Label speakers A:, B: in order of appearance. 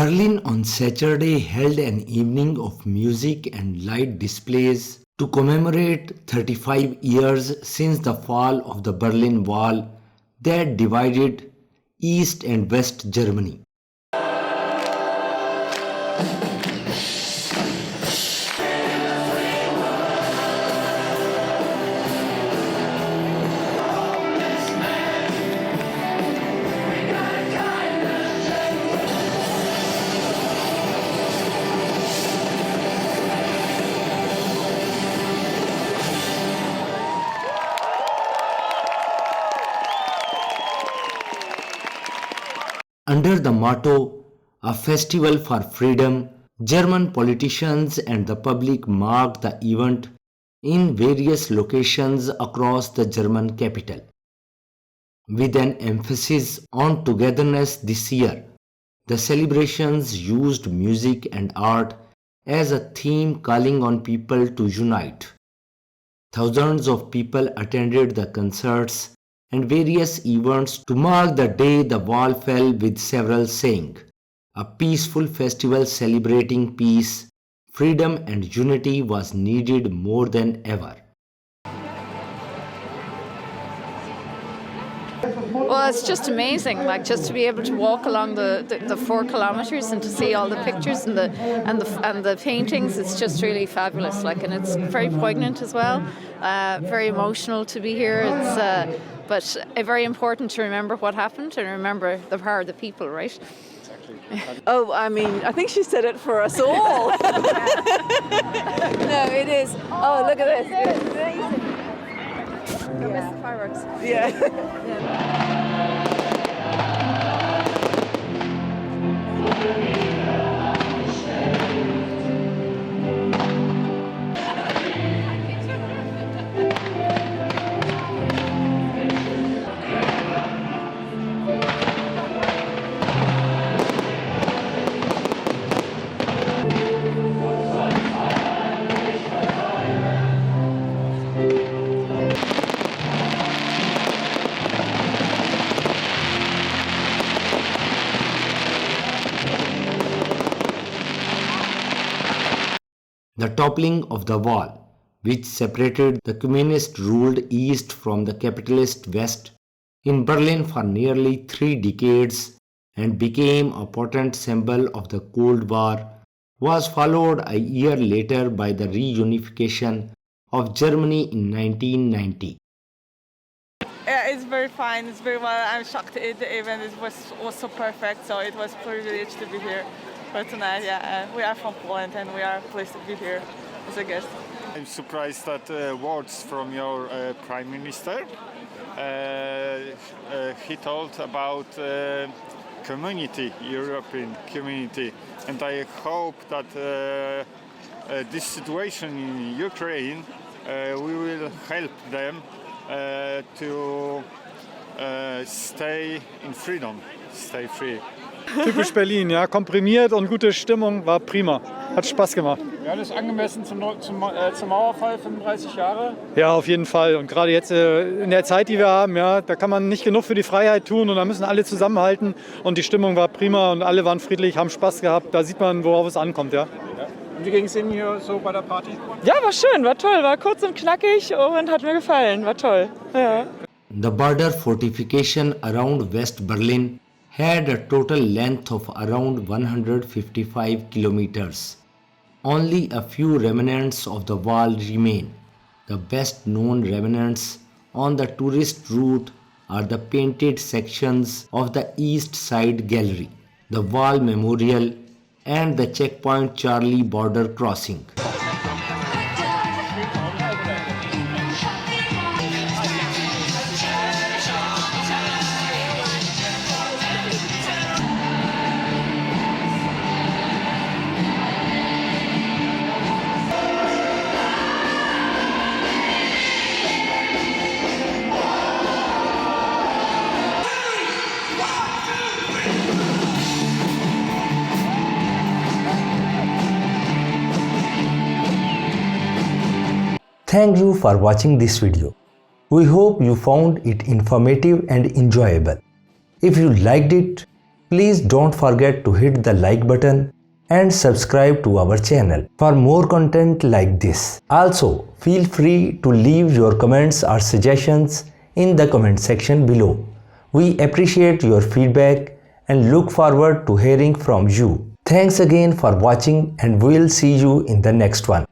A: Berlin on Saturday held an evening of music and light displays to commemorate 35 years since the fall of the Berlin Wall that divided East and West Germany. Under the motto, "A Festival for Freedom," German politicians and the public marked the event in various locations across the German capital. With an emphasis on togetherness this year, the celebrations used music and art as a theme calling on people to unite. Thousands of people attended the concerts and various events to mark the day the wall fell, with several saying, "A peaceful festival celebrating peace, freedom and unity was needed more than ever."
B: Well, it's just amazing, like just to be able to walk along the 4 kilometers and to see all the pictures and the paintings. It's just really fabulous, like, and it's very poignant as well. Very emotional to be here. It's but very important to remember what happened and remember the power of the people, right?
C: Oh, I mean, I think she said it for us all. No, it is. Oh, look at this. It's amazing.
B: Don't miss the fireworks.
C: Yeah.
A: The toppling of the wall, which separated the communist-ruled East from the capitalist West in Berlin for nearly 3 decades and became a potent symbol of the Cold War, was followed a year later by the reunification of Germany in 1990.
D: Yeah, it's very fine. It's very well. I'm shocked the event was so perfect. So it was a privilege to be here for tonight. Yeah, we are from Poland and we are pleased to be here as a guest.
E: I'm surprised at words from your Prime Minister. He told about community, European community, and I hope that this situation in Ukraine, we will help them to stay in freedom, stay free.
F: Typisch Berlin, ja, komprimiert und gute Stimmung, war prima. Hat Spaß gemacht.
G: Ja, das ist angemessen zum Mauerfall, 35 Jahre.
F: Ja, auf jeden Fall. Und gerade jetzt in der Zeit, die wir haben, ja, da kann man nicht genug für die Freiheit tun und da müssen alle zusammenhalten. Und die Stimmung war prima und alle waren friedlich, haben Spaß gehabt. Da sieht man, worauf es ankommt, ja.
G: Und wie ging es Ihnen hier so bei der Party?
C: Ja, war schön, war toll, war kurz und knackig und hat mir gefallen, war toll. Ja.
A: The border fortification around West Berlin had a total length of around 155 kilometers. Only a few remnants of the wall remain. The best known remnants on the tourist route are the painted sections of the East Side Gallery, the Wall Memorial, and the Checkpoint Charlie border crossing. Thank you for watching this video. We hope you found it informative and enjoyable. If you liked it, Please don't forget to hit the like button and subscribe to our channel for more content like this. Also, feel free to leave your comments or suggestions in the comment section below. We appreciate your feedback and look forward to hearing from you. Thanks again for watching, and we'll see you in the next one.